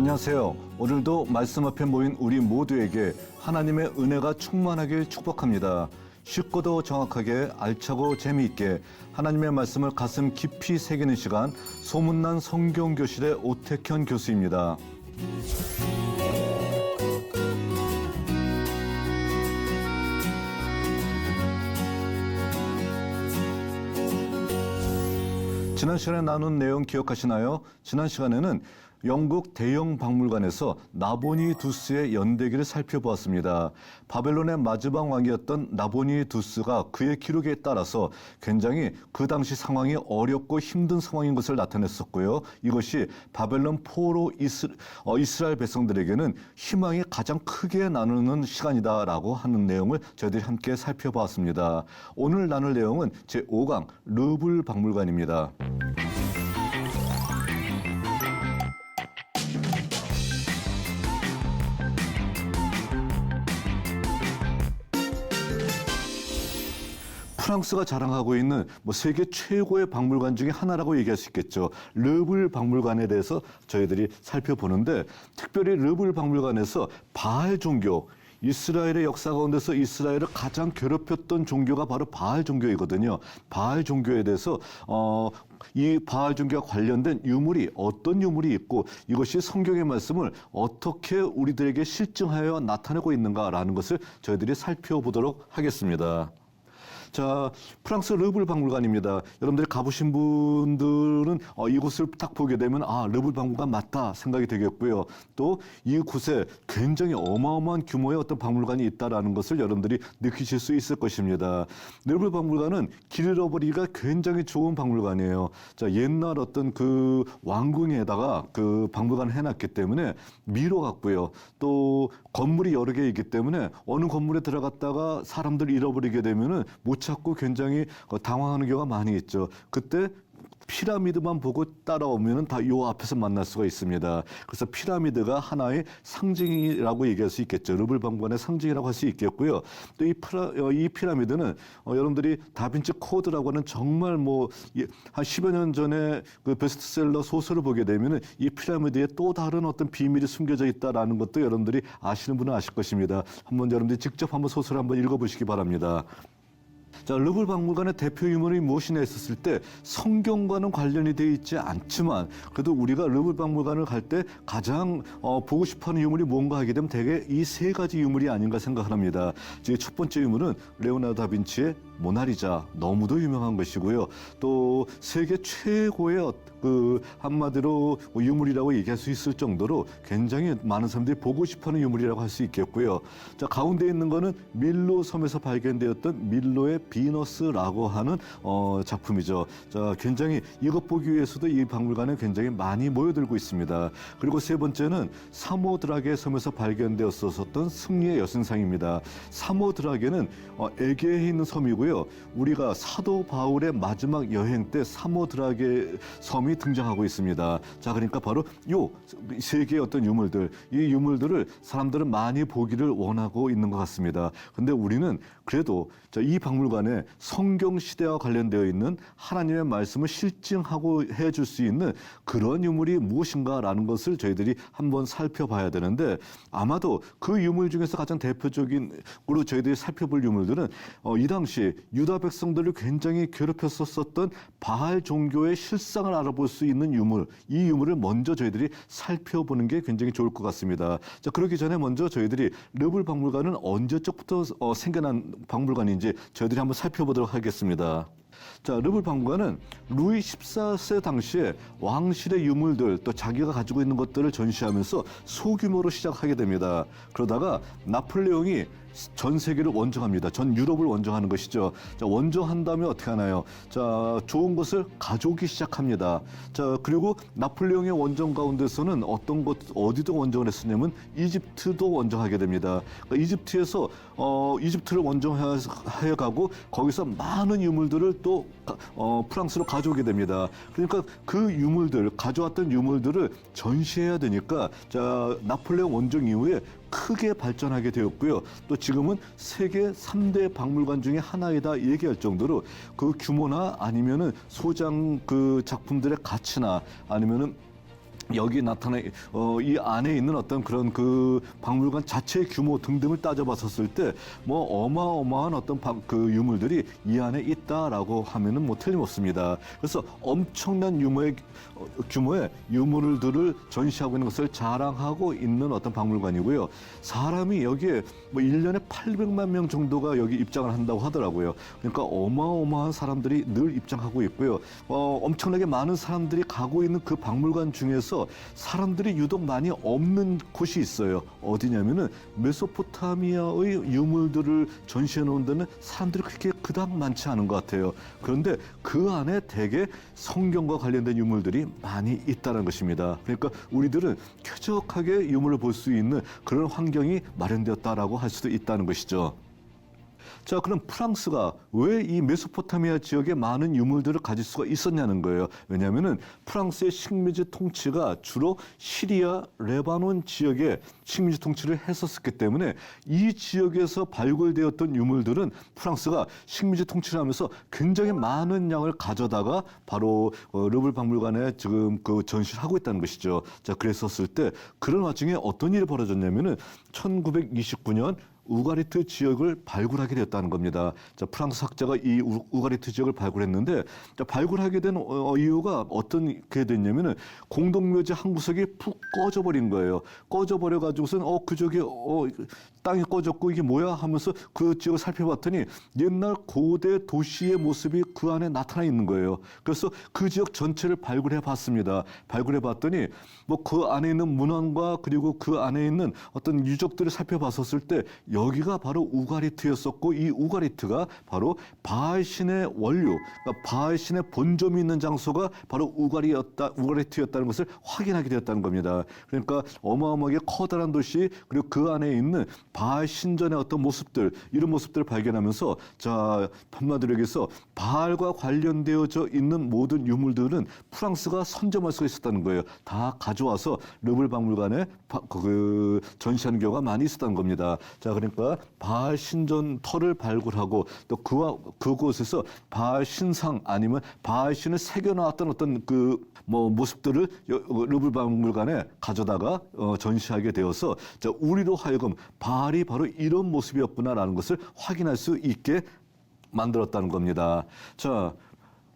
안녕하세요. 오늘도 말씀 앞에 모인 우리 모두에게 하나님의 은혜가 충만하길 축복합니다. 쉽고도 정확하게 알차고 재미있게 하나님의 말씀을 가슴 깊이 새기는 시간, 소문난 성경교실의 오택현 교수입니다. 지난 시간에 나눈 내용 기억하시나요? 지난 시간에는 영국 대형 박물관에서 나보니두스의 연대기를 살펴보았습니다. 바벨론의 마지막 왕이었던 나보니두스가 그의 기록에 따라서 굉장히 그 당시 상황이 어렵고 힘든 상황인 것을 나타냈었고요. 이것이 바벨론 포로 이스라엘 백성들에게는 희망이 가장 크게 나누는 시간이다라고 하는 내용을 저희들이 함께 살펴보았습니다. 오늘 나눌 내용은 제5강 르블 박물관입니다. 프랑스가 자랑하고 있는 세계 최고의 박물관 중에 하나라고 얘기할 수 있겠죠. 르블 박물관에 대해서 저희들이 살펴보는데, 특별히 르블 박물관에서 바알 종교, 이스라엘의 역사 가운데서 이스라엘을 가장 괴롭혔던 종교가 바로 바알 종교이거든요. 바알 종교에 대해서 이 바알 종교와 관련된 유물이 어떤 유물이 있고 이것이 성경의 말씀을 어떻게 우리들에게 실증하여 나타내고 있는가라는 것을 저희들이 살펴보도록 하겠습니다. 자, 프랑스 르블 박물관입니다. 여러분들이 가보신 분들은 이곳을 딱 보게 되면 르블 박물관 맞다 생각이 되겠고요. 또 이곳에 굉장히 어마어마한 규모의 어떤 박물관이 있다라는 것을 여러분들이 느끼실 수 있을 것입니다. 르블 박물관은 길 잃어버리기가 굉장히 좋은 박물관이에요. 자, 옛날 어떤 그 왕궁에다가 그 박물관을 해놨기 때문에 미로 같고요. 또 건물이 여러 개 있기 때문에 어느 건물에 들어갔다가 사람들 잃어버리게 되면은 못 찾고 굉장히 당황하는 경우가 많이 있죠. 그때 피라미드만 보고 따라오면은 다 요 앞에서 만날 수가 있습니다. 그래서 피라미드가 하나의 상징이라고 얘기할 수 있겠죠. 르블 박물관의 상징이라고 할 수 있겠고요. 또 이 피라미드는 여러분들이 다빈치 코드라고 하는 정말 한 10여 년 전에 그 베스트셀러 소설을 보게 되면은 이 피라미드에 또 다른 어떤 비밀이 숨겨져 있다라는 것도 여러분들이 아시는 분은 아실 것입니다. 한번 여러분들이 직접 한번 소설을 한번 읽어보시기 바랍니다. 자, 르블 박물관의 대표 유물이 무엇이냐 했었을 때 성경과는 관련이 되어 있지 않지만 그래도 우리가 르블 박물관을 갈 때 가장 보고 싶어하는 유물이 뭔가 하게 되면 대개 이 세 가지 유물이 아닌가 생각을 합니다. 첫 번째 유물은 레오나르도 다빈치의 모나리자, 너무도 유명한 것이고요. 또 세계 최고의 그 한마디로 유물이라고 얘기할 수 있을 정도로 굉장히 많은 사람들이 보고 싶어하는 유물이라고 할 수 있겠고요. 자, 가운데 있는 거는 밀로 섬에서 발견되었던 밀로의 비너스라고 하는 작품이죠. 자, 굉장히 이것 보기 위해서도 이 박물관에 굉장히 많이 모여들고 있습니다. 그리고 세 번째는 사모드라게 섬에서 발견되었었던 승리의 여신상입니다. 사모드라게는 에게에 있는 섬이고요. 우리가 사도 바울의 마지막 여행 때 사모드라게 섬이 등장하고 있습니다. 자, 그러니까 바로 요 세 개의 어떤 유물들, 이 유물들을 사람들은 많이 보기를 원하고 있는 것 같습니다. 근데 우리는 그래도 이 박물관에 성경 시대와 관련되어 있는 하나님의 말씀을 실증하고 해줄 수 있는 그런 유물이 무엇인가라는 것을 저희들이 한번 살펴봐야 되는데, 아마도 그 유물 중에서 가장 대표적인으로 저희들이 살펴볼 유물들은 이 당시 유다 백성들을 굉장히 괴롭혔었던 바알 종교의 실상을 알아볼 수 있는 유물, 이 유물을 먼저 저희들이 살펴보는 게 굉장히 좋을 것 같습니다. 자, 그러기 전에 먼저 저희들이 르블 박물관은 언제적부터 생겨난 박물관인지 저희들이 한번 살펴보도록 하겠습니다. 자, 르블 박물관은 루이 14세 당시에 왕실의 유물들, 또 자기가 가지고 있는 것들을 전시하면서 소규모로 시작하게 됩니다. 그러다가 나폴레옹이 전 세계를 원정합니다. 전 유럽을 원정하는 것이죠. 자, 원정한 다음에 어떻게 하나요? 자, 좋은 것을 가져오기 시작합니다. 자, 그리고 나폴레옹의 원정 가운데서는 어디도 원정을 했었냐면 이집트도 원정하게 됩니다. 그러니까 이집트에서 이집트를 원정해 가고 거기서 많은 유물들을 또 프랑스로 가져오게 됩니다. 그러니까 그 유물들, 가져왔던 유물들을 전시해야 되니까 자, 나폴레옹 원정 이후에 크게 발전하게 되었고요. 또 지금은 세계 3대 박물관 중에 하나이다 얘기할 정도로 그 규모나 아니면은 소장 그 작품들의 가치나 아니면은 여기 나타나 이 안에 있는 어떤 그런 그 박물관 자체의 규모 등등을 따져봤었을 때 뭐 어마어마한 어떤 그 유물들이 이 안에 있다라고 하면은 뭐 틀림없습니다. 그래서 엄청난 규모의 유물들을 전시하고 있는 것을 자랑하고 있는 어떤 박물관이고요. 사람이 여기에 뭐 1년에 800만 명 정도가 여기 입장을 한다고 하더라고요. 그러니까 어마어마한 사람들이 늘 입장하고 있고요. 엄청나게 많은 사람들이 가고 있는 그 박물관 중에서 사람들이 유독 많이 없는 곳이 있어요. 어디냐면은 메소포타미아의 유물들을 전시해 놓은 데는 사람들이 그렇게 그닥 많지 않은 것 같아요. 그런데 그 안에 대개 성경과 관련된 유물들이 많이 있다는 것입니다. 그러니까 우리들은 쾌적하게 유물을 볼 수 있는 그런 환경이 마련되었다라고 할 수도 있다는 것이죠. 자, 그럼 프랑스가 왜 이 메소포타미아 지역에 많은 유물들을 가질 수가 있었냐는 거예요. 왜냐하면은 프랑스의 식민지 통치가 주로 시리아, 레바논 지역에 식민지 통치를 했었기 때문에 이 지역에서 발굴되었던 유물들은 프랑스가 식민지 통치를 하면서 굉장히 많은 양을 가져다가 바로 르브르 박물관에 지금 그 전시를 하고 있다는 것이죠. 자, 그랬었을 때 그런 와중에 어떤 일이 벌어졌냐면은 1929년 우가리트 지역을 발굴하게 되었다는 겁니다. 자, 프랑스 학자가 이 우가리트 지역을 발굴했는데, 자, 발굴하게 된 이유가 어떻게 됐냐면은 공동묘지 한 구석이 푹 꺼져버린 거예요. 꺼져버려가지고선 그 지역에 땅이 꺼졌고 이게 뭐야 하면서 그 지역을 살펴봤더니 옛날 고대 도시의 모습이 그 안에 나타나 있는 거예요. 그래서 그 지역 전체를 발굴해 봤습니다. 발굴해 봤더니 뭐 그 안에 있는 문헌과 그리고 그 안에 있는 어떤 유적들을 살펴봤었을 때 여기가 바로 우가리트였었고 이 우가리트가 바로 바알 신의 원료, 그러니까 바알 신의 본점이 있는 장소가 바로 우가리트였다는 것을 확인하게 되었다는 겁니다. 그러니까 어마어마하게 커다란 도시 그리고 그 안에 있는 바알 신전의 어떤 모습들, 이런 모습들을 발견하면서 자, 한마디로 얘기해서 바알과 관련되어져 있는 모든 유물들은 프랑스가 선점할 수가 있었다는 거예요. 다 가져와서 르브르 박물관에 그 전시하는 경우가 많이 있었다는 겁니다. 자, 그러니까 바알 신전 터를 발굴하고 또 그곳에서 바알 신상 아니면 바알 신을 새겨놨던 어떤 그 뭐 모습들을 르브르 박물관에 가져다가 전시하게 되어서 자, 우리로 하여금 바알이 바로 이런 모습이었구나라는 것을 확인할 수 있게 만들었다는 겁니다. 자,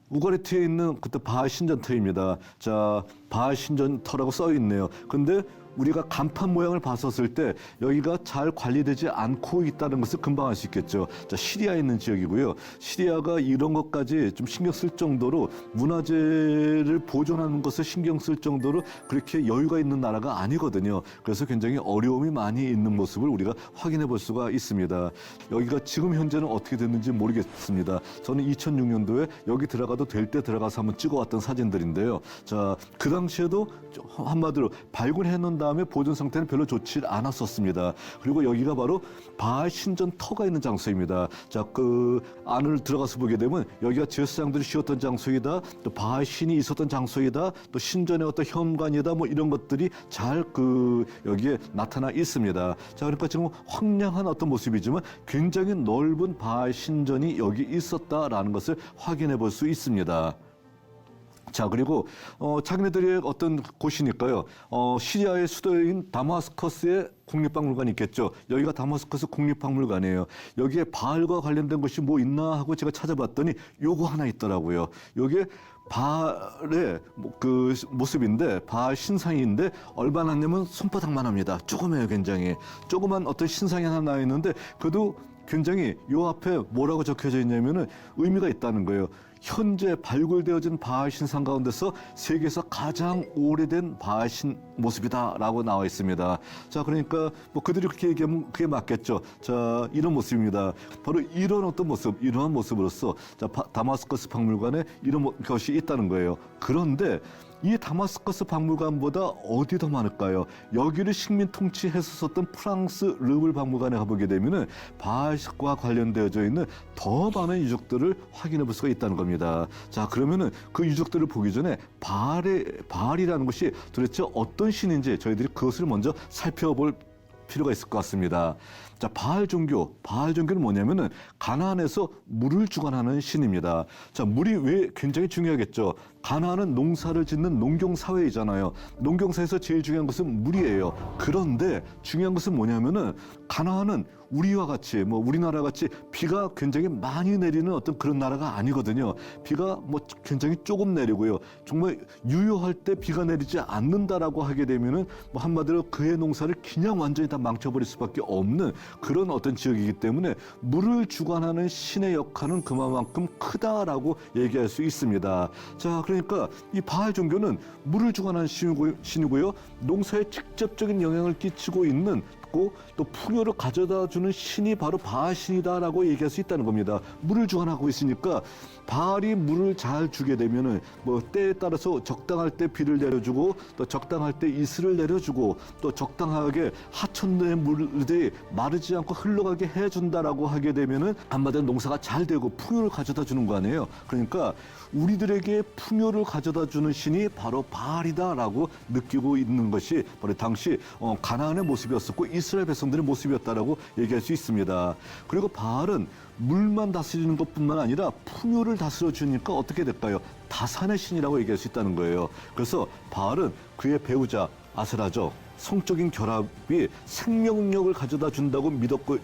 우가리트에 있는 그때 바알 신전터입니다. 자, 바알 신전터라고 써 있네요. 근데 우리가 간판 모양을 봤었을 때 여기가 잘 관리되지 않고 있다는 것을 금방 알 수 있겠죠. 자, 시리아에 있는 지역이고요. 시리아가 이런 것까지 좀 신경 쓸 정도로 문화재를 보존하는 것을 신경 쓸 정도로 그렇게 여유가 있는 나라가 아니거든요. 그래서 굉장히 어려움이 많이 있는 모습을 우리가 확인해 볼 수가 있습니다. 여기가 지금 현재는 어떻게 됐는지 모르겠습니다. 저는 2006년도에 여기 들어가도 될 때 들어가서 한번 찍어왔던 사진들인데요. 자, 그 당시에도 한마디로 발굴해 놓은 다음에 보존 상태는 별로 좋지 않았었습니다. 그리고 여기가 바로 바알 신전 터가 있는 장소입니다. 자, 그 안을 들어가서 보게 되면 여기가 제사장들이 쉬었던 장소이다, 또 바알 신이 있었던 장소이다, 또 신전의 어떤 현관이다, 뭐 이런 것들이 잘 그 여기에 나타나 있습니다. 자, 그러니까 지금 황량한 어떤 모습이지만 굉장히 넓은 바알 신전이 여기 있었다라는 것을 확인해 볼 수 있습니다. 자, 그리고 자기네들의 어떤 곳이니까요. 시리아의 수도인 다마스커스의 국립박물관이 있겠죠. 여기가 다마스커스 국립박물관이에요. 여기에 바알과 관련된 것이 뭐 있나 하고 제가 찾아봤더니 요거 하나 있더라고요. 요게 바알의 그 모습인데 바알 신상인데 얼마나 냐면 손바닥만 합니다. 조그매요, 굉장히. 조그만 어떤 신상이 하나 나와 있는데 그래도 굉장히 요 앞에 뭐라고 적혀져 있냐면은 의미가 있다는 거예요. 현재 발굴되어진 바알 신상 가운데서 세계에서 가장 오래된 바알 신 모습이다라고 나와 있습니다. 자, 그러니까 뭐 그들이 그렇게 얘기하면 그게 맞겠죠. 자, 이런 모습입니다. 바로 이런 어떤 모습, 이러한 모습으로서 자, 다마스커스 박물관에 이런 것이 있다는 거예요. 그런데 이 다마스커스 박물관보다 어디 더 많을까요? 여기를 식민 통치했었던 프랑스 르브르 박물관에 가보게 되면은 바알과 관련되어져 있는 더 많은 유적들을 확인해 볼 수가 있다는 겁니다. 자, 그러면은 그 유적들을 보기 전에 바알이라는 것이 도대체 어떤 신인지 저희들이 그것을 먼저 살펴볼 필요가 있을 것 같습니다. 자, 바알 종교는 뭐냐면은 가나안에서 물을 주관하는 신입니다. 자, 물이 왜 굉장히 중요하겠죠. 가나안은 농사를 짓는 농경 사회이잖아요. 농경 사회에서 제일 중요한 것은 물이에요. 그런데 중요한 것은 뭐냐면은 가나안은 우리와 같이 우리나라 같이 비가 굉장히 많이 내리는 어떤 그런 나라가 아니거든요. 비가 굉장히 조금 내리고요. 정말 유효할 때 비가 내리지 않는다라고 하게 되면은 한마디로 그의 농사를 그냥 완전히 다 망쳐버릴 수밖에 없는 그런 어떤 지역이기 때문에 물을 주관하는 신의 역할은 그만큼 크다라고 얘기할 수 있습니다. 자, 그러니까 이 바알 종교는 물을 주관하는 신이고요. 농사에 직접적인 영향을 끼치고 있는 또 풍요를 가져다 주는 신이 바로 바알 신이다라고 얘기할 수 있다는 겁니다. 물을 주관하고 있으니까 바알이 물을 잘 주게 되면은 때에 따라서 적당할 때 비를 내려주고 또 적당할 때 이슬을 내려주고 또 적당하게 하천된 물들이 마르지 않고 흘러가게 해준다라고 하게 되면은 한마디로 농사가 잘 되고 풍요를 가져다 주는 거 아니에요. 그러니까 우리들에게 풍요를 가져다 주는 신이 바로 바알이다라고 느끼고 있는 것이 바로 당시 가나안의 모습이었었고 이스라엘 백성들의 모습이었다라고 얘기할 수 있습니다. 그리고 바알은 물만 다스리는 것뿐만 아니라 풍요를 다스려 주니까 어떻게 될까요? 다산의 신이라고 얘기할 수 있다는 거예요. 그래서 바알은 그의 배우자 아세라죠. 성적인 결합이 생명력을 가져다 준다고 믿고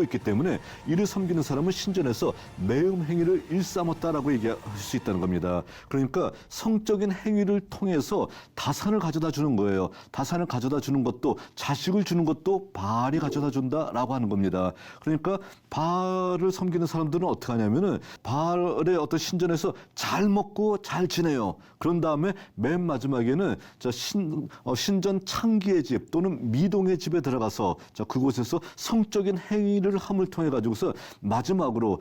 있기 때문에 이를 섬기는 사람은 신전에서 매음 행위를 일삼았다라고 얘기할 수 있다는 겁니다. 그러니까 성적인 행위를 통해서 다산을 가져다 주는 거예요. 다산을 가져다 주는 것도 자식을 주는 것도 바알이 가져다 준다라고 하는 겁니다. 그러니까 바알을 섬기는 사람들은 어떻게 하냐면은 바알의 어떤 신전에서 잘 먹고 잘 지내요. 그런 다음에 맨 마지막에는 신전 창기의 집 또는 미동의 집에 들어가서 그곳에서 성적인 행위를 함을 통해 가지고서 마지막으로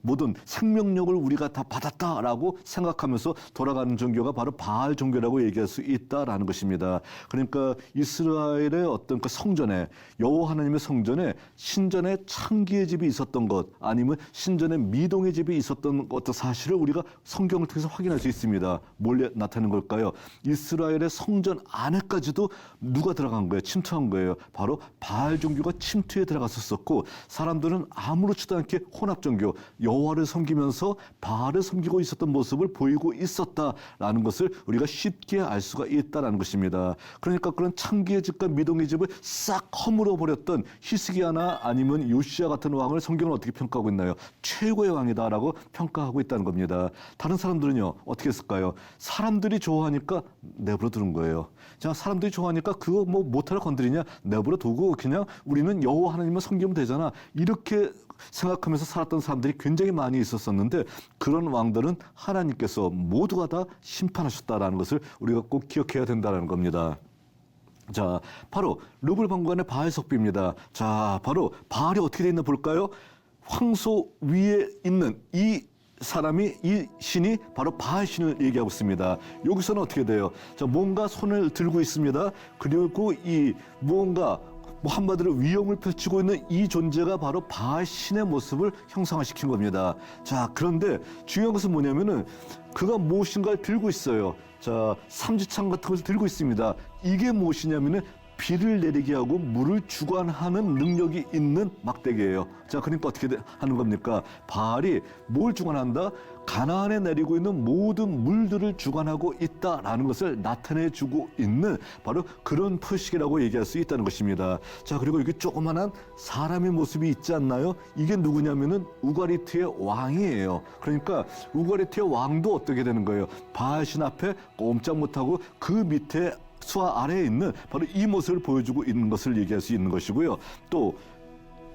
모든 생명력을 우리가 다 받았다라고 생각하면서 돌아가는 종교가 바로 바알 종교라고 얘기할 수 있다라는 것입니다. 그러니까 이스라엘의 어떤 그 성전에 여호와 하나님의 성전에 신전에 창기의 집이 있었던 것 아니면 신전에 미동의 집이 있었던 어떤 사실을 우리가 성경을 통해서 확인할 수 있습니다. 뭘 나타내는 걸까요? 이스라엘의 성전 안에까지도 누가 들어간 거예요? 침투한 거예요. 바로 바알 종교가 침투에 들어갔었고 사람들은 아무렇지도 않게 혼합 종교 여호와를 섬기면서 바알을 섬기고 있었던 모습을 보이고 있었다라는 것을 우리가 쉽게 알 수가 있다라는 것입니다. 그러니까 그런 창기의 집과 미동의 집을 싹 허물어 버렸던 히스기야나 아니면 요시야 같은 왕을 성경은 어떻게 평가하고 있나요? 최고의 왕이다라고 평가하고 있다는 겁니다. 다른 사람들은요 어떻게 했을까요? 사람들이 좋아하니까 내버려 두는 거예요. 자, 사람들이 좋아하니까 그거 못하러 건드리냐? 내버려 두고 그냥 우리는 여호와 하나님만 섬기면 되잖아. 이렇게 생각하면서 살았던 사람들이 굉장히 많이 있었었는데 그런 왕들은 하나님께서 모두가 다 심판하셨다라는 것을 우리가 꼭 기억해야 된다는 겁니다. 자, 바로 르블 박물관의 바알 석비입니다. 자, 바로 바알이 어떻게 돼 있나 볼까요? 황소 위에 있는 이 신이 바로 바알 신을 얘기하고 있습니다. 여기서는 어떻게 돼요? 자, 뭔가 손을 들고 있습니다. 그리고 이 무언가 한마디로 위엄을 펼치고 있는 이 존재가 바로 바알 신의 모습을 형상화시킨 겁니다. 자, 그런데 중요한 것은 뭐냐면은 그가 무엇인가를 들고 있어요. 자, 삼지창 같은 것을 들고 있습니다. 이게 무엇이냐면은 비를 내리게 하고 물을 주관하는 능력이 있는 막대기예요. 자, 그러니까 어떻게 하는 겁니까? 바알이 뭘 주관한다? 가나안에 내리고 있는 모든 물들을 주관하고 있다라는 것을 나타내주고 있는 바로 그런 표식이라고 얘기할 수 있다는 것입니다. 자, 그리고 여기 조그만한 사람의 모습이 있지 않나요? 이게 누구냐면은 우가리트의 왕이에요. 그러니까 우가리트의 왕도 어떻게 되는 거예요? 바알신 앞에 꼼짝 못하고 그 밑에 수화 아래에 있는 바로 이 모습을 보여주고 있는 것을 얘기할 수 있는 것이고요. 또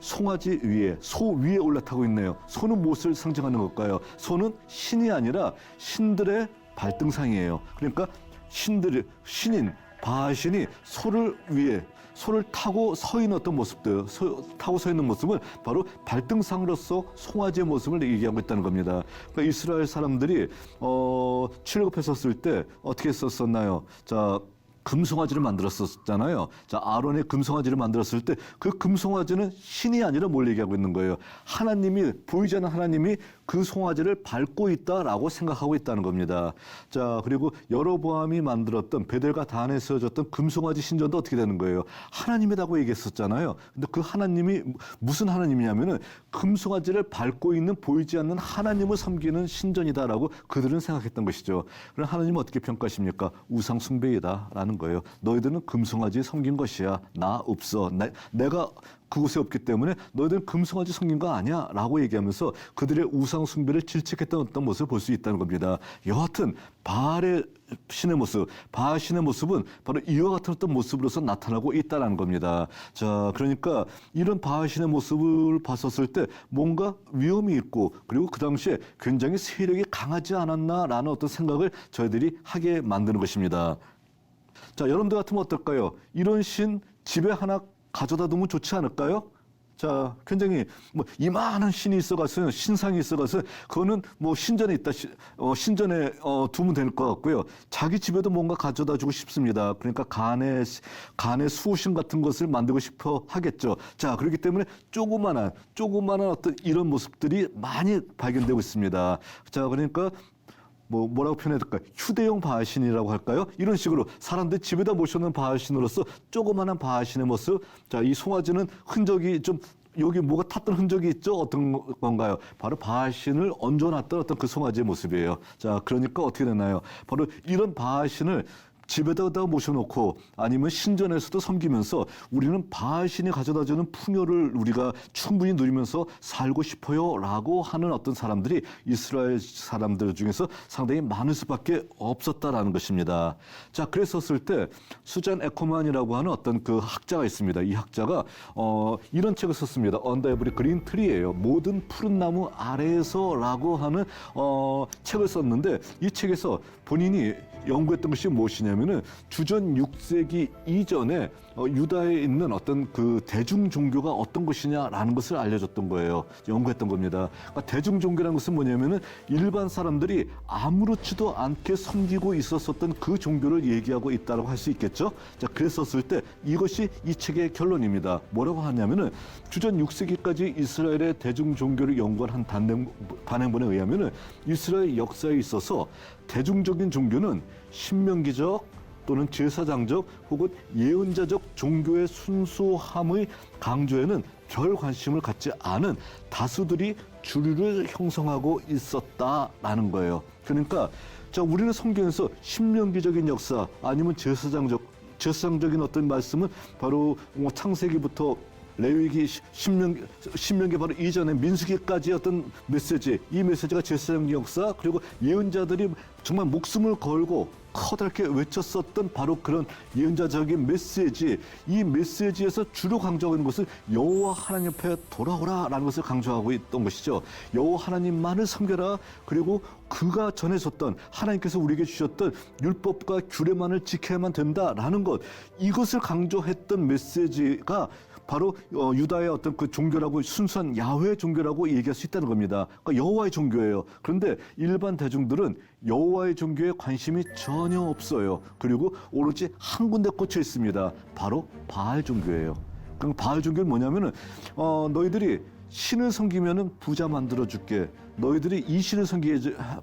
송아지 위에 소 위에 올라타고 있네요. 소는 무엇을 상징하는 걸까요? 소는 신이 아니라 신들의 발등상이에요. 그러니까 신인 바알 신이 소를 타고 서 있는 어떤 모습들, 타고 서 있는 모습은 바로 발등상으로서 송아지의 모습을 얘기하고 있다는 겁니다. 그러니까 이스라엘 사람들이 출애굽했었을 때 어떻게 했었나요? 자, 금송아지를 만들었었잖아요. 자, 아론의 금송아지를 만들었을 때 그 금송아지는 신이 아니라 뭘 얘기하고 있는 거예요. 하나님이, 보이지 않는 하나님이 그 송아지를 밟고 있다라고 생각하고 있다는 겁니다. 자, 그리고 여로보암이 만들었던 베델과 단에 세워졌던 금송아지 신전도 어떻게 되는 거예요? 하나님이라고 얘기했었잖아요. 근데 그 하나님이 무슨 하나님이냐면은 금송아지를 밟고 있는 보이지 않는 하나님을 섬기는 신전이다라고 그들은 생각했던 것이죠. 그럼 하나님은 어떻게 평가하십니까? 우상 숭배이다라는 거예요. 너희들은 금송아지 섬긴 것이야. 나 없어. 내가 그곳에 없기 때문에 너희들은 금송아지 섬긴 거 아니야 라고 얘기하면서 그들의 우상 숭배를 질책했던 어떤 모습을 볼 수 있다는 겁니다. 여하튼 바알의 신의 모습, 바알 신의 모습은 바로 이와 같은 어떤 모습으로서 나타나고 있다는 겁니다. 자, 그러니까 이런 바알 신의 모습을 봤었을 때 뭔가 위험이 있고 그리고 그 당시에 굉장히 세력이 강하지 않았나라는 어떤 생각을 저희들이 하게 만드는 것입니다. 자, 여러분들 같으면 어떨까요? 이런 신 집에 하나 가져다 두면 좋지 않을까요? 자, 굉장히 뭐 이만한 신이 있어가서 신상이 있어가서 그거는 뭐 신전에 있다 신전에 두면 될 것 같고요. 자기 집에도 뭔가 가져다 주고 싶습니다. 그러니까 간의 수호신 같은 것을 만들고 싶어 하겠죠. 자, 그렇기 때문에 조그만한 어떤 이런 모습들이 많이 발견되고 있습니다. 자, 그러니까 뭐라고 표현해야 될까요? 휴대용 바알신이라고 할까요? 이런 식으로 사람들 집에다 모셔놓은 바알신으로서 조그마한 바알신의 모습. 자, 이 송아지는 흔적이 좀 여기 뭐가 탔던 흔적이 있죠? 어떤 건가요? 바로 바알신을 얹어놨던 어떤 그 송아지의 모습이에요. 자, 그러니까 어떻게 되나요? 바로 이런 바알신을 집에다 모셔놓고 아니면 신전에서도 섬기면서 우리는 바알신이 가져다주는 풍요를 우리가 충분히 누리면서 살고 싶어요 라고 하는 어떤 사람들이 이스라엘 사람들 중에서 상당히 많을 수밖에 없었다라는 것입니다. 자, 그랬었을 때 수잔 에커만이라고 하는 어떤 그 학자가 있습니다. 이 학자가 이런 책을 썼습니다. Under Every Green Tree예요. 모든 푸른 나무 아래에서라고 하는 책을 썼는데 이 책에서 본인이 연구했던 것이 무엇이냐면은 주전 6세기 이전에 유다에 있는 어떤 그 대중 종교가 어떤 것이냐라는 것을 알려줬던 거예요. 연구했던 겁니다. 그러니까 대중 종교라는 것은 뭐냐면은 일반 사람들이 아무렇지도 않게 섬기고 있었던 그 종교를 얘기하고 있다고 할 수 있겠죠. 자, 그랬었을 때 이것이 이 책의 결론입니다. 뭐라고 하냐면은 주전 6세기까지 이스라엘의 대중 종교를 연구한 한 단행본에 의하면은 이스라엘 역사에 있어서 대중적인 종교는 신명기적 또는 제사장적 혹은 예언자적 종교의 순수함의 강조에는 별 관심을 갖지 않은 다수들이 주류를 형성하고 있었다라는 거예요. 그러니까 자, 우리는 성경에서 신명기적인 역사 아니면 제사장적인 어떤 말씀은 바로 창세기부터 레위기, 신명기 바로 이전에 민수기까지의 어떤 메시지, 이 메시지가 제사장 역사 그리고 예언자들이 정말 목숨을 걸고 커다랗게 외쳤었던 바로 그런 예언자적인 메시지, 이 메시지에서 주로 강조하고 있는 것은 여호와 하나님 앞에 돌아오라라는 것을 강조하고 있던 것이죠. 여호와 하나님만을 섬겨라. 그리고 그가 전해줬던 하나님께서 우리에게 주셨던 율법과 규례만을 지켜야만 된다라는 것, 이것을 강조했던 메시지가 바로 유다의 어떤 그 종교라고 순수한 야훼 종교라고 얘기할 수 있다는 겁니다. 그러니까 여호와의 종교예요. 그런데 일반 대중들은 여호와의 종교에 관심이 전혀 없어요. 그리고 오로지 한 군데 꽂혀 있습니다. 바로 바알 종교예요. 그럼 바알 종교는 뭐냐면은 너희들이 신을 섬기면은 부자 만들어 줄게. 너희들이 이 신을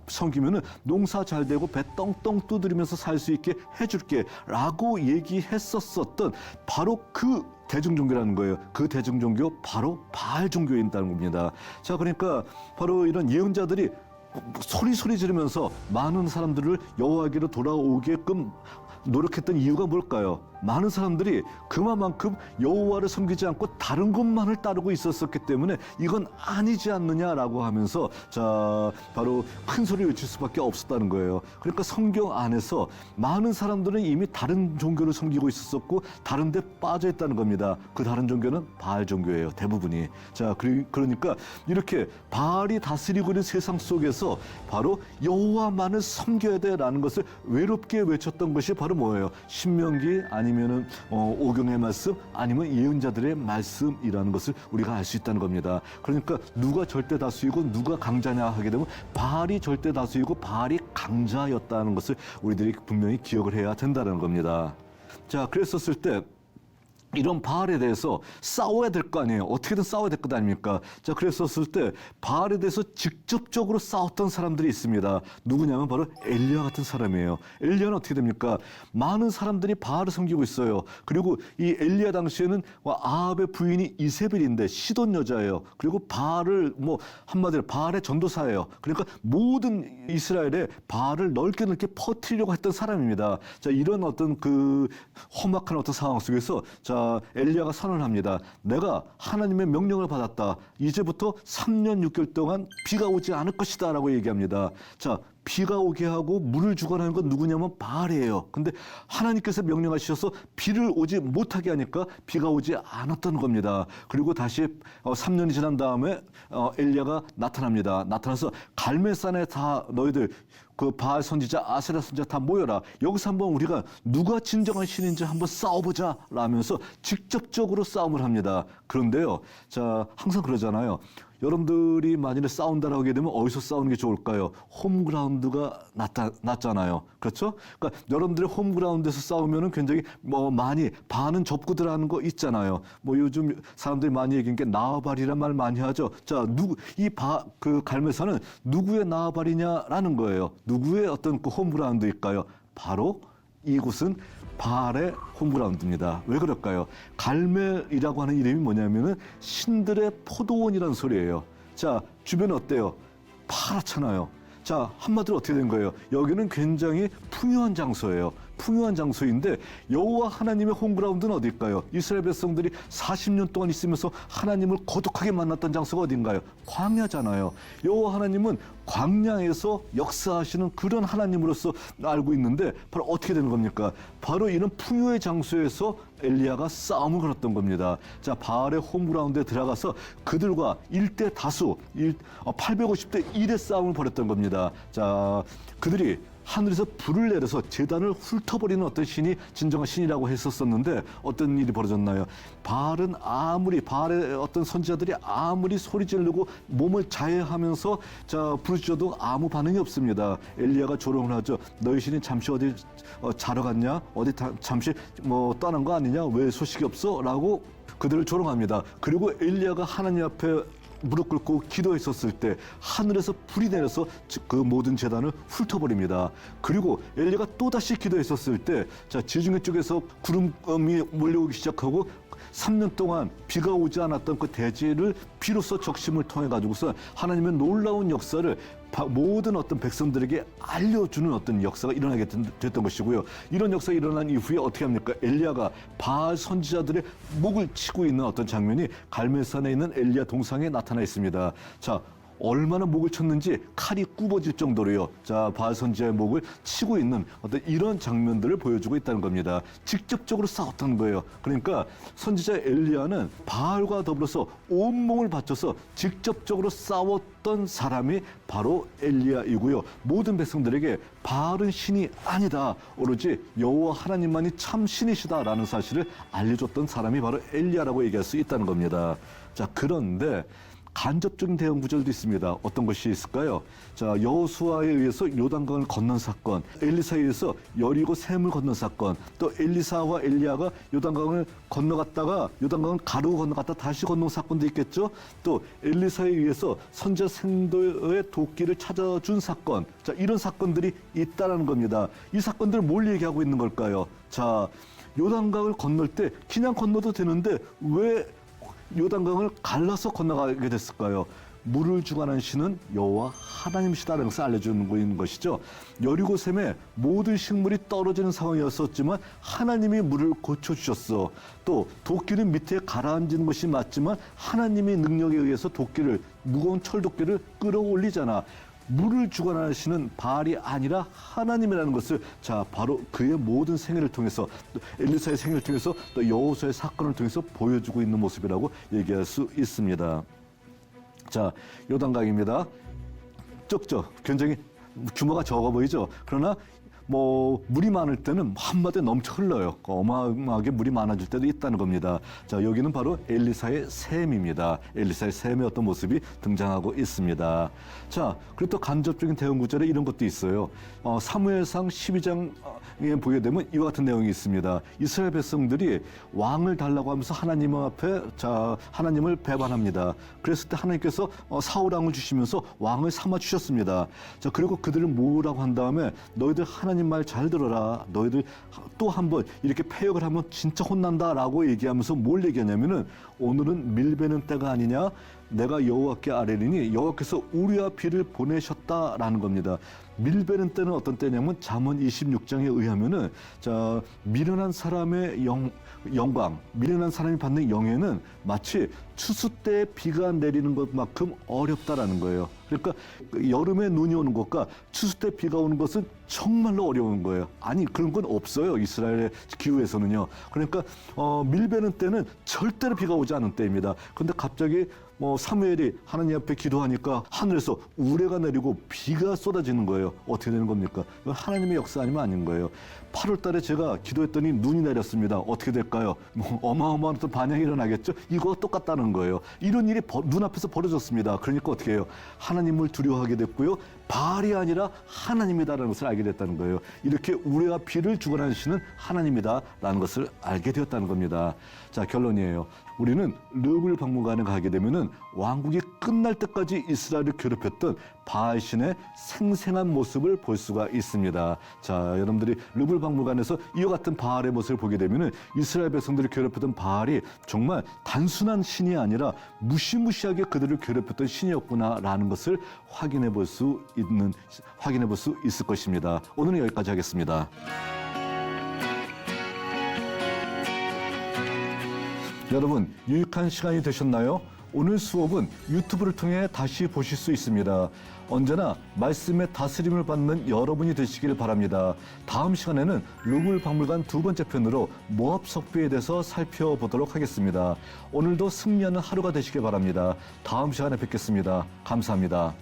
섬기면은 농사 잘 되고 배 떵떵 두드리면서 살 수 있게 해줄게. 라고 얘기했었던 바로 그 대중종교라는 거예요. 그 대중종교 바로 바알 종교인다는 겁니다. 자, 그러니까 바로 이런 예언자들이 소리 지르면서 많은 사람들을 여호와에게로 돌아오게끔 노력했던 이유가 뭘까요? 많은 사람들이 그만큼 여호와를 섬기지 않고 다른 것만을 따르고 있었기 때문에 이건 아니지 않느냐라고 하면서 자, 바로 큰 소리 외칠 수밖에 없었다는 거예요. 그러니까 성경 안에서 많은 사람들은 이미 다른 종교를 섬기고 있었고 다른 데 빠져 있다는 겁니다. 그 다른 종교는 바알 종교예요. 대부분이. 자, 그러니까 이렇게 바알이 다스리고 있는 세상 속에서 바로 여호와만을 섬겨야 돼라는 것을 외롭게 외쳤던 것이 바로 뭐예요? 신명기 아니면은 오경의 말씀 아니면 예언자들의 말씀이라는 것을 우리가 알 수 있다는 겁니다. 그러니까 누가 절대 다수이고 누가 강자냐 하게 되면 바알이 절대 다수이고 바알이 강자였다는 것을 우리들이 분명히 기억을 해야 된다는 겁니다. 자, 그랬었을 때 이런 바알에 대해서 싸워야 될 거 아니에요. 어떻게든 싸워야 될 것 아닙니까? 자, 그랬었을 때 바알에 대해서 직접적으로 싸웠던 사람들이 있습니다. 누구냐면 바로 엘리야 같은 사람이에요. 엘리야는 어떻게 됩니까? 많은 사람들이 바알을 섬기고 있어요. 그리고 이 엘리야 당시에는 아합의 부인이 이세벨인데 시돈 여자예요. 그리고 바알을 한마디로 바알의 전도사예요. 그러니까 모든 이스라엘에 바알을 넓게 퍼뜨리려고 했던 사람입니다. 자, 이런 어떤 그 험악한 어떤 상황 속에서 자, 엘리야가 선언합니다. 내가 하나님의 명령을 받았다. 이제부터 3년 6개월 동안 비가 오지 않을 것이다 라고 얘기합니다. 자, 비가 오게 하고 물을 주관하는 건 누구냐면 바알이에요. 근데 하나님께서 명령하셔서 비를 오지 못하게 하니까 비가 오지 않았던 겁니다. 그리고 다시 3년이 지난 다음에 엘리야가 나타납니다. 나타나서 갈멜산에 다 너희들 그 바알 선지자, 아세라 선지자 다 모여라. 여기서 한번 우리가 누가 진정한 신인지 한번 싸워보자 라면서 직접적으로 싸움을 합니다. 그런데요, 자, 항상 그러잖아요. 여러분들이 만일에 싸운다라고 하게 되면 어디서 싸우는 게 좋을까요? 홈그라운드가 낫잖아요. 그렇죠? 그러니까 여러분들이 홈그라운드에서 싸우면은 굉장히 많이 반은 접고 들어가는 거 있잖아요. 요즘 사람들이 많이 얘기하는 게 나와발이란 말 많이 하죠. 자, 그 갈멜산은 누구의 나와발이냐라는 거예요. 누구의 어떤 그 홈그라운드일까요? 바로 이곳은 바알의 홈그라운드입니다. 왜 그럴까요? 갈멜이라고 하는 이름이 뭐냐면은 신들의 포도원이라는 소리예요. 자, 주변은 어때요? 파랗잖아요. 자, 한마디로 어떻게 된 거예요? 여기는 굉장히 풍요한 장소예요. 풍요한 장소인데 여호와 하나님의 홈그라운드는 어딜까요? 이스라엘 백성들이 40년 동안 있으면서 하나님을 거룩하게 만났던 장소가 어딘가요? 광야잖아요. 여호와 하나님은 광야에서 역사하시는 그런 하나님으로서 알고 있는데 바로 어떻게 되는 겁니까? 바로 이런 풍요의 장소에서 엘리야가 싸움을 걸었던 겁니다. 자, 바알의 홈그라운드에 들어가서 그들과 1대 다수, 850대 1의 싸움을 벌였던 겁니다. 자, 그들이 하늘에서 불을 내려서 제단을 훑어버리는 어떤 신이 진정한 신이라고 했었었는데 어떤 일이 벌어졌나요? 바알의 어떤 선지자들이 아무리 소리 지르고 몸을 자해하면서 자, 부르짖어도 아무 반응이 없습니다. 엘리야가 조롱을 하죠. 너희 신이 잠시 어디 자러 갔냐? 어디 잠시 떠난 거 아니냐? 왜 소식이 없어? 라고 그들을 조롱합니다. 그리고 엘리야가 하나님 앞에 무릎 꿇고 기도했었을 때 하늘에서 불이 내려서 그 모든 제단을 훑어버립니다. 그리고 엘리야가 또다시 기도했었을 때 자, 지중해 쪽에서 구름이 몰려오기 시작하고 3년 동안 비가 오지 않았던 그 대지를 비로소 적심을 통해 가지고서 하나님의 놀라운 역사를 모든 어떤 백성들에게 알려주는 어떤 역사가 일어나게 됐던 것이고요. 이런 역사가 일어난 이후에 어떻게 합니까? 엘리야가 바알 선지자들의 목을 치고 있는 어떤 장면이 갈멜산에 있는 엘리야 동상에 나타나 있습니다. 자, 얼마나 목을 쳤는지 칼이 굽어질 정도로요. 자, 바알 선지자의 목을 치고 있는 어떤 이런 장면들을 보여주고 있다는 겁니다. 직접적으로 싸웠던 거예요. 그러니까 선지자 엘리야는 바알과 더불어서 온몸을 바쳐서 직접적으로 싸웠던 사람이 바로 엘리야이고요. 모든 백성들에게 바알은 신이 아니다. 오로지 여호와 하나님만이 참 신이시다라는 사실을 알려줬던 사람이 바로 엘리야라고 얘기할 수 있다는 겁니다. 자, 그런데 간접적인 대응 구절도 있습니다. 어떤 것이 있을까요? 자, 여호수아에 의해서 요단강을 건넌 사건, 엘리사에 의해서 여리고 샘을 건넌 사건, 또 엘리사와 엘리야가 요단강을 건너갔다가 요단강을 가르고 건너갔다 다시 건넌 사건도 있겠죠. 또 엘리사에 의해서 선지자 생도의 도끼를 찾아준 사건, 자, 이런 사건들이 있다라는 겁니다. 이 사건들을 뭘 얘기하고 있는 걸까요? 자, 요단강을 건널 때 그냥 건너도 되는데 왜 요단강을 갈라서 건너가게 됐을까요? 물을 주관하는 신은 여호와 하나님이시다라는 것을 알려주는 것이죠. 여리고 샘에 모든 식물이 떨어지는 상황이었었지만 하나님이 물을 고쳐주셨어. 또 도끼는 밑에 가라앉는 것이 맞지만 하나님의 능력에 의해서 무거운 철도끼를 끌어올리잖아. 물을 주관하시는 바알이 아니라 하나님이라는 것을 자, 바로 그의 모든 생애를 통해서 또 엘리사의 생애를 통해서 또 여호수아의 사건을 통해서 보여주고 있는 모습이라고 얘기할 수 있습니다. 자, 요단강입니다. 적죠. 굉장히 규모가 적어 보이죠. 그러나 뭐 물이 많을 때는 한마디에 넘쳐 흘러요. 어마어마하게 물이 많아질 때도 있다는 겁니다. 자, 여기는 바로 엘리사의 샘입니다. 엘리사의 샘의 어떤 모습이 등장하고 있습니다. 자, 그리고 또 간접적인 대응 구절에 이런 것도 있어요. 사무엘상 12장에 보게 되면 이와 같은 내용이 있습니다. 이스라엘 백성들이 왕을 달라고 하면서 하나님 앞에 하나님을 배반합니다. 그랬을 때 하나님께서 사울 왕을 주시면서 왕을 삼아 주셨습니다. 자, 그리고 그들을 모으라고 한 다음에 너희들 하나님 말 잘 들어라. 너희들 또 한번 이렇게 패역을 하면 진짜 혼난다라고 얘기하면서 뭘 얘기하냐면은 오늘은 밀베는 때가 아니냐. 내가 여호와께 아뢰리니 여호와께서 우리와 비를 보내셨다라는 겁니다. 밀베는 때는 어떤 때냐면 잠언 26장에 의하면은 자, 미련한 사람의 영광, 미련한 사람이 받는 영예는 마치 추수 때 비가 내리는 것만큼 어렵다라는 거예요. 그러니까 여름에 눈이 오는 것과 추수 때 비가 오는 것은 정말로 어려운 거예요. 아니, 그런 건 없어요. 이스라엘의 기후에서는요. 그러니까 밀베는 때는 절대로 비가 오지 않은 때입니다. 그런데 갑자기 사무엘이 하나님 앞에 기도하니까 하늘에서 우레가 내리고 비가 쏟아지는 거예요. 어떻게 되는 겁니까? 이건 하나님의 역사 아니면 아닌 거예요. 8월 달에 제가 기도했더니 눈이 내렸습니다. 어떻게 될까요? 어마어마한 어떤 반향이 일어나겠죠? 이거와 똑같다는 거예요. 이런 일이 눈앞에서 벌어졌습니다. 그러니까 어떻게 해요? 하나님을 두려워하게 됐고요. 바알이 아니라 하나님이다라는 것을 알게 됐다는 거예요. 이렇게 우레와 비를 주관하시는 하나님이다라는 것을 알게 되었다는 겁니다. 자, 결론이에요. 우리는 르블 박물관에 가게 되면은 왕국이 끝날 때까지 이스라엘을 괴롭혔던 바알신의 생생한 모습을 볼 수가 있습니다. 자, 여러분들이 르블 박물관에서 이와 같은 바알의 모습을 보게 되면은 이스라엘 백성들을 괴롭혔던 바알이 정말 단순한 신이 아니라 무시무시하게 그들을 괴롭혔던 신이었구나라는 것을 확인해 볼 수 있을 것입니다. 오늘은 여기까지 하겠습니다. 여러분, 유익한 시간이 되셨나요? 오늘 수업은 유튜브를 통해 다시 보실 수 있습니다. 언제나 말씀의 다스림을 받는 여러분이 되시길 바랍니다. 다음 시간에는 르블 박물관 2번째 편으로 모압 석비에 대해서 살펴보도록 하겠습니다. 오늘도 승리하는 하루가 되시길 바랍니다. 다음 시간에 뵙겠습니다. 감사합니다.